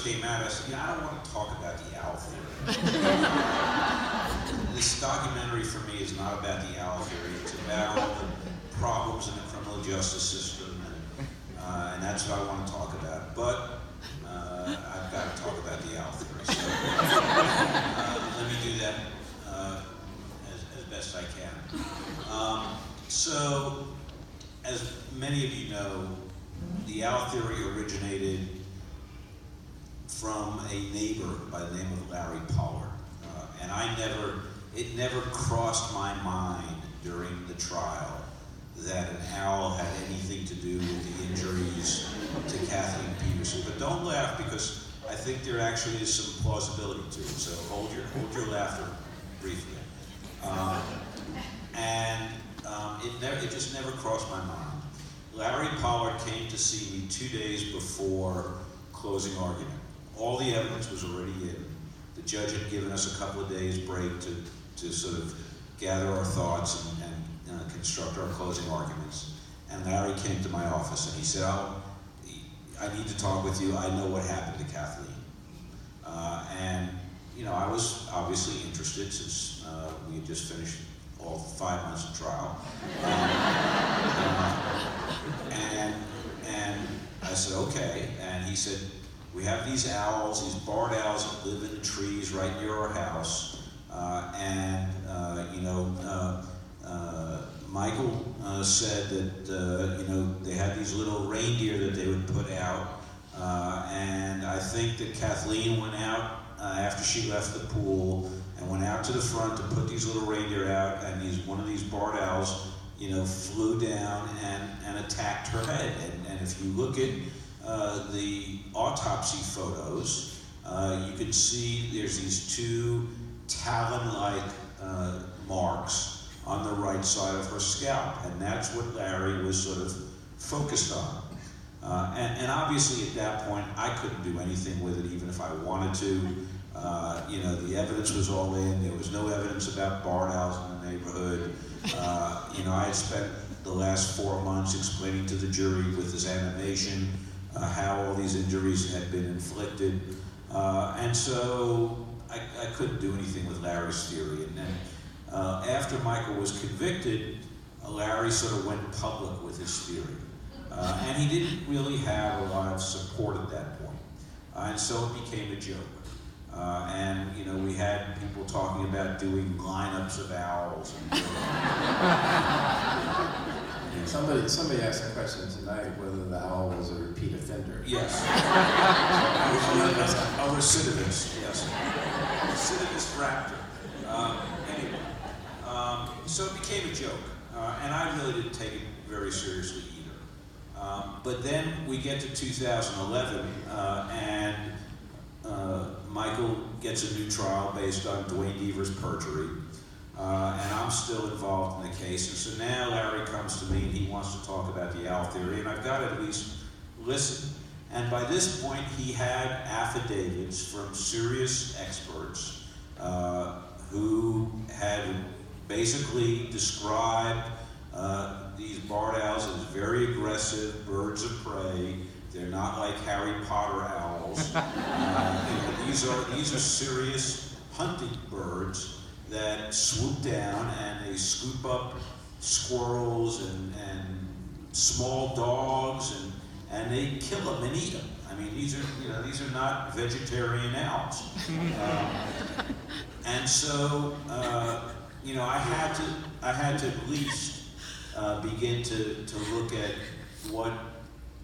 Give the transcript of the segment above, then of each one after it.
first came out, I said, I don't want to talk about the owl theory. This documentary for me is not about the owl theory. It's about all the problems in the criminal justice system, and that's what I want to talk about. But I've got to talk about the owl theory. So let me do that as best I can. So, as many of you know, the owl theory originated from a neighbor by the name of Larry Pollard. And it never crossed my mind during the trial that an owl had anything to do with the injuries to Kathleen Peterson. But don't laugh, because I think there actually is some plausibility to it. So hold your laughter briefly. It just never crossed my mind. Larry Pollard came to see me 2 days before closing argument. All the evidence was already in. The judge had given us a couple of days break to sort of gather our thoughts and construct our closing arguments. And Larry came to my office and he said, I need to talk with you. I know what happened to Kathleen. I was obviously interested, since we had just finished all 5 months of trial. And I said, okay. And he said, we have these owls, these barred owls that live in the trees right near our house. Michael said that, they had these little reindeer that they would put out. And I think that Kathleen went out after she left the pool and went out to the front to put these little reindeer out, and one of these barred owls, flew down and attacked her head. And if you look at the autopsy photos, you can see there's these two talon-like marks on the right side of her scalp, and that's what Larry was sort of focused on. And obviously at that point, I couldn't do anything with it, even if I wanted to. The evidence was all in. There was no evidence about barred owls in the neighborhood. I had spent the last 4 months explaining to the jury with this animation how all these injuries had been inflicted. And so I couldn't do anything with Larry's theory. And then after Michael was convicted, Larry sort of went public with his theory. And he didn't really have a lot of support at that point. And so it became a joke. We had people talking about doing lineups of owls. Somebody asked a question tonight whether the owl was a repeat offender. Yes. A recidivist, yes. A recidivist raptor. So it became a joke. And I really didn't take it very seriously either. But then we get to 2011, and Michael gets a new trial based on Dwayne Deaver's perjury, and I'm still involved in the case. And so now Larry comes to me and he wants to talk about the owl theory, and I've got to at least listen. And by this point, he had affidavits from serious experts who had basically described these barred owls as very aggressive birds of prey. They're not like Harry Potter owls. These are serious hunting birds that swoop down and they scoop up squirrels and small dogs and they kill them and eat them. I mean, these are not vegetarian owls. And so I had to at least begin to look at what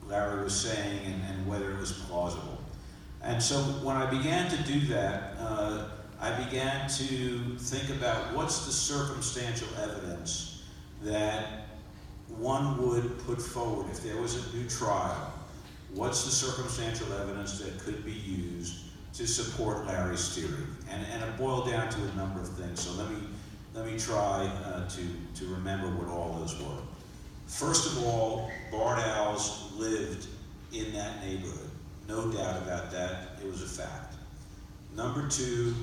Larry was saying and whether it was plausible. And so when I began to do that, I began to think about what's the circumstantial evidence that one would put forward if there was a new trial. What's the circumstantial evidence that could be used to support Larry's theory? And it boiled down to a number of things. So let me try to remember what all those were. First of all, barred owls lived in that neighborhood. No doubt about that. It was a fact. Number two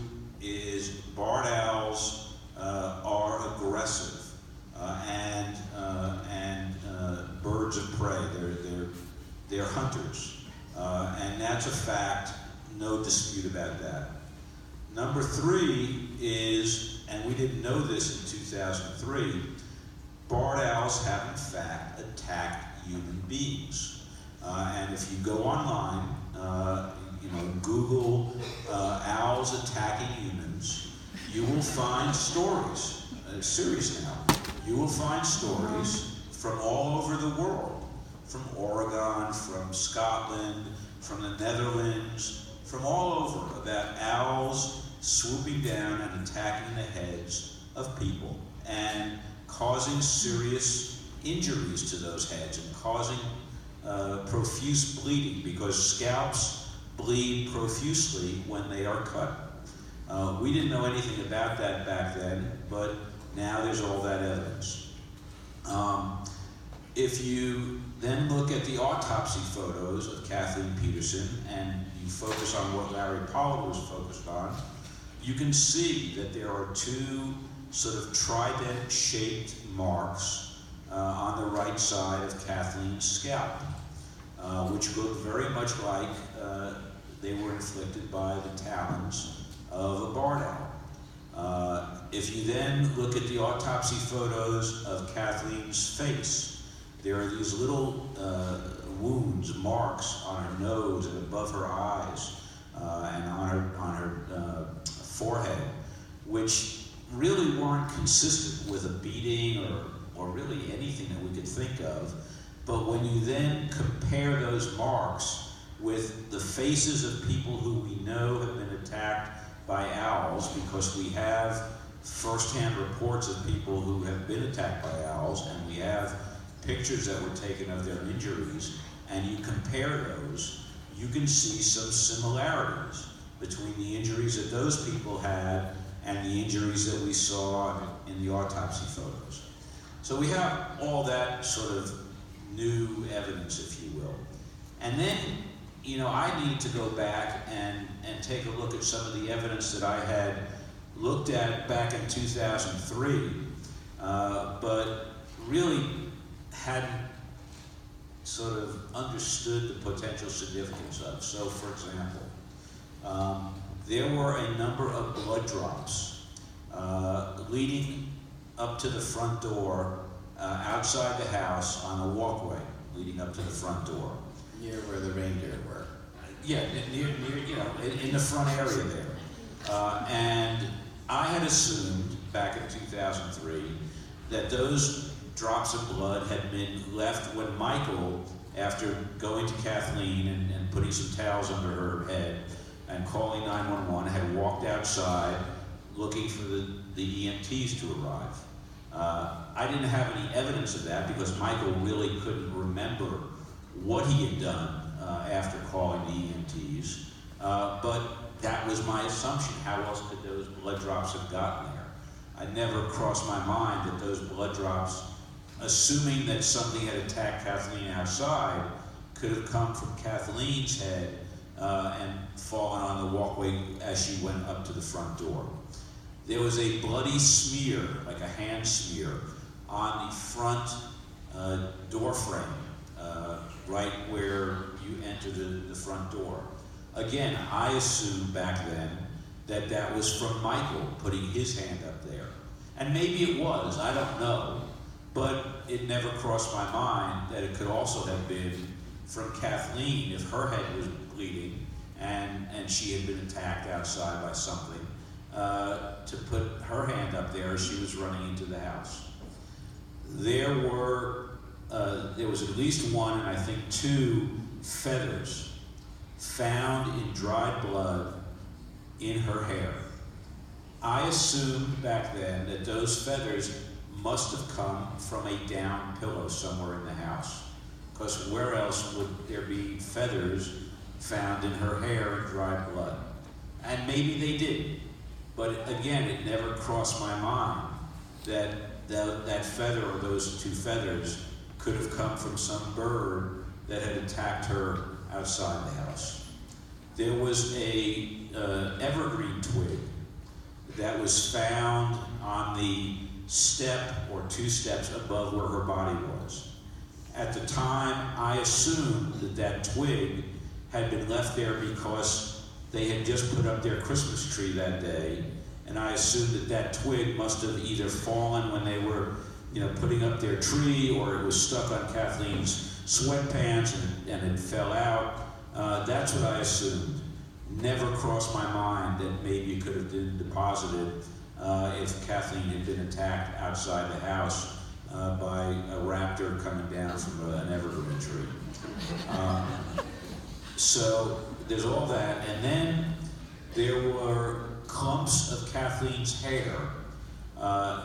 is barred owls are aggressive and birds of prey. They're hunters, and that's a fact no dispute about that. Number 3 is, and we didn't know this in 2003, barred owls have in fact attacked human beings. And if you go online, Google owls attacking humans, you will find stories. Serious now. You will find stories from all over the world, from Oregon, from Scotland, from the Netherlands, from all over, about owls swooping down and attacking the heads of people and causing serious injuries to those heads and causing profuse bleeding, because scalps bleed profusely when they are cut. We didn't know anything about that back then, but now there's all that evidence. If you then look at the autopsy photos of Kathleen Peterson and you focus on what Larry Pollard was focused on, you can see that there are 2 sort of trident-shaped marks on the right side of Kathleen's scalp, which look very much like they were inflicted by the talons of a barred owl. If you then look at the autopsy photos of Kathleen's face, there are these little wounds, marks on her nose and above her eyes and on her forehead, which really weren't consistent with a beating or really anything that we could think of. But when you then compare those marks with the faces of people who we know have been attacked by owls, because we have first-hand reports of people who have been attacked by owls, and we have pictures that were taken of their injuries, and you compare those, you can see some similarities between the injuries that those people had and the injuries that we saw in the autopsy photos. So we have all that sort of new evidence, if you will. And then, I need to go back and take a look at some of the evidence that I had looked at back in 2003, but really hadn't sort of understood the potential significance of. So, for example, there were a number of blood drops leading up to the front door outside the house on a walkway leading up to the front door. Near where the reindeer were. Yeah, near in the front area there. And I had assumed back in 2003 that those drops of blood had been left when Michael, after going to Kathleen and putting some towels under her head and calling 911, had walked outside looking for the EMTs to arrive. I didn't have any evidence of that because Michael really couldn't remember what he had done after calling the EMTs, but that was my assumption. How else could those blood drops have gotten there? It never crossed my mind that those blood drops, assuming that something had attacked Kathleen outside, could have come from Kathleen's head and fallen on the walkway as she went up to the front door. There was a bloody smear, like a hand smear, on the front door frame, right where you enter the front door. Again, I assumed back then that that was from Michael putting his hand up there. And maybe it was, I don't know. But it never crossed my mind that it could also have been from Kathleen if her head was bleeding and she had been attacked outside by something, to put her hand up there as she was running into the house. There was at least one, and I think 2 feathers found in dried blood in her hair. I assumed back then that those feathers must have come from a down pillow somewhere in the house, because where else would there be feathers found in her hair and dried blood? And maybe they did, but again, it never crossed my mind that that feather or those 2 feathers could have come from some bird that had attacked her outside the house. There was a evergreen twig that was found on the step or 2 steps above where her body was. At the time, I assumed that that twig had been left there because they had just put up their Christmas tree that day, and I assumed that that twig must have either fallen when they were, putting up their tree, or it was stuck on Kathleen's sweatpants and it fell out. That's what I assumed. Never crossed my mind that maybe it could have been deposited if Kathleen had been attacked outside the house by a raptor coming down from an evergreen tree. So there's all that, and then there were clumps of Kathleen's hair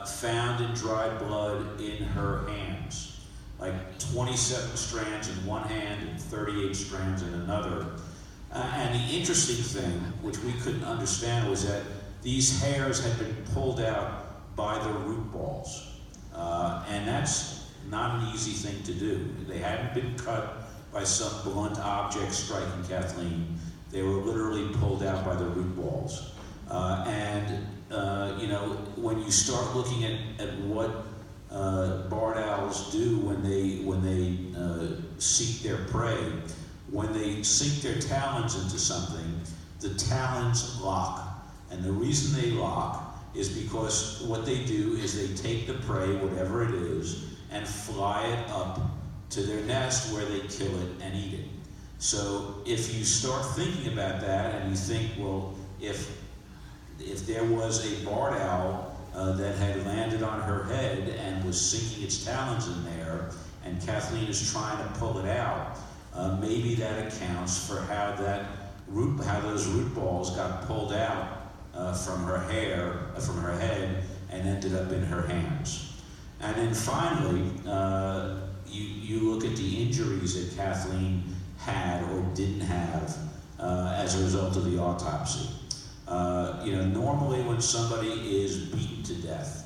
found in dried blood in her hands, like 27 strands in one hand and 38 strands in another. And the interesting thing, which we couldn't understand, was that these hairs had been pulled out by the root balls. And that's not an easy thing to do. They hadn't been cut by some blunt object striking Kathleen. They were literally pulled out by the root balls. When you start looking at what barred owls do when they seek their prey, when they sink their talons into something, the talons lock. And the reason they lock is because what they do is they take the prey, whatever it is, and fly it up to their nest where they kill it and eat it. So if you start thinking about that and you think, well, if there was a barred owl that had landed on her head and was sinking its talons in there, and Kathleen is trying to pull it out, maybe that accounts for how those root balls got pulled out from her head, and ended up in her hands. And then finally, you look at the injuries that Kathleen had or didn't have as a result of the autopsy. Normally when somebody is beaten to death,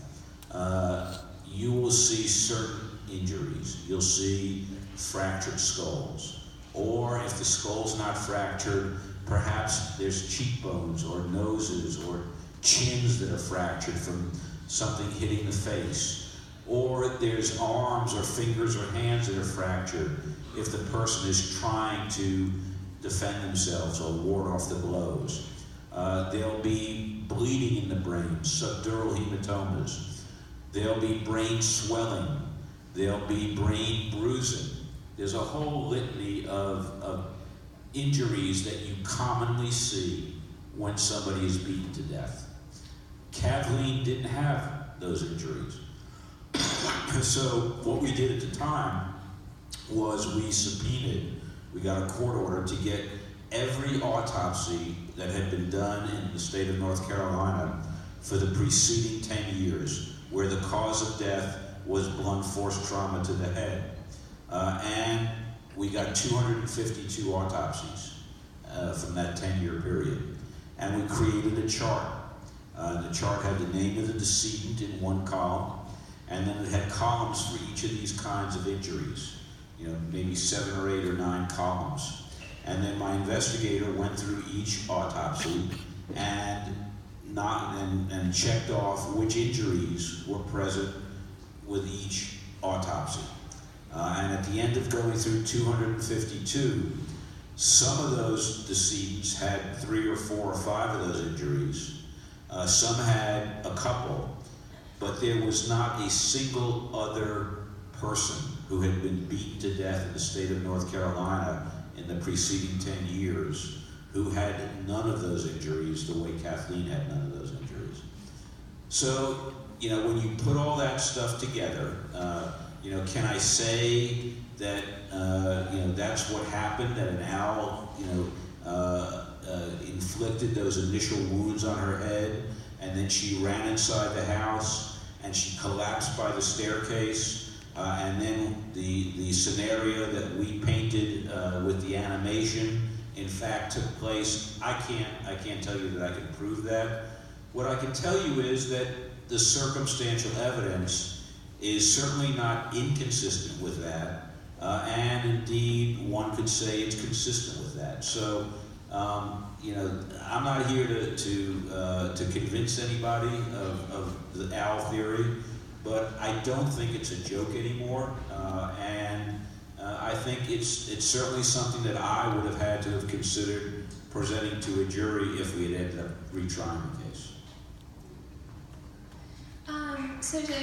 you will see certain injuries. You'll see fractured skulls. Or if the skull's not fractured, perhaps there's cheekbones or noses or chins that are fractured from something hitting the face. Or there's arms or fingers or hands that are fractured if the person is trying to defend themselves or ward off the blows. There'll be bleeding in the brain, subdural hematomas. There'll be brain swelling. There'll be brain bruising. There's a whole litany of injuries that you commonly see when somebody is beaten to death. Kathleen didn't have those injuries. So what we did at the time was we got a court order to get every autopsy that had been done in the state of North Carolina for the preceding 10 years, where the cause of death was blunt force trauma to the head. And we got 252 autopsies from that 10-year period. And we created a chart. The chart had the name of the decedent in one column, and then it had columns for each of these kinds of injuries, maybe 7 or 8 or 9 columns. And then my investigator went through each autopsy and checked off which injuries were present with each autopsy. And at the end of going through 252, some of those decedents had 3 or 4 or 5 of those injuries. Some had a couple, but there was not a single other person who had been beaten to death in the state of North Carolina in the preceding 10 years who had none of those injuries the way Kathleen had none of those injuries. So, when you put all that stuff together, can I say that, that's what happened, that an owl, inflicted those initial wounds on her head, and then she ran inside the house, and she collapsed by the staircase, and then the scenario that we painted with the animation, in fact, took place. I can't tell you that I can prove that. What I can tell you is that the circumstantial evidence is certainly not inconsistent with that, and indeed, one could say it's consistent with that. So, I'm not here to convince anybody of the owl theory, but I don't think it's a joke anymore, and I think it's certainly something that I would have had to have considered presenting to a jury if we had ended up retrying the case. So to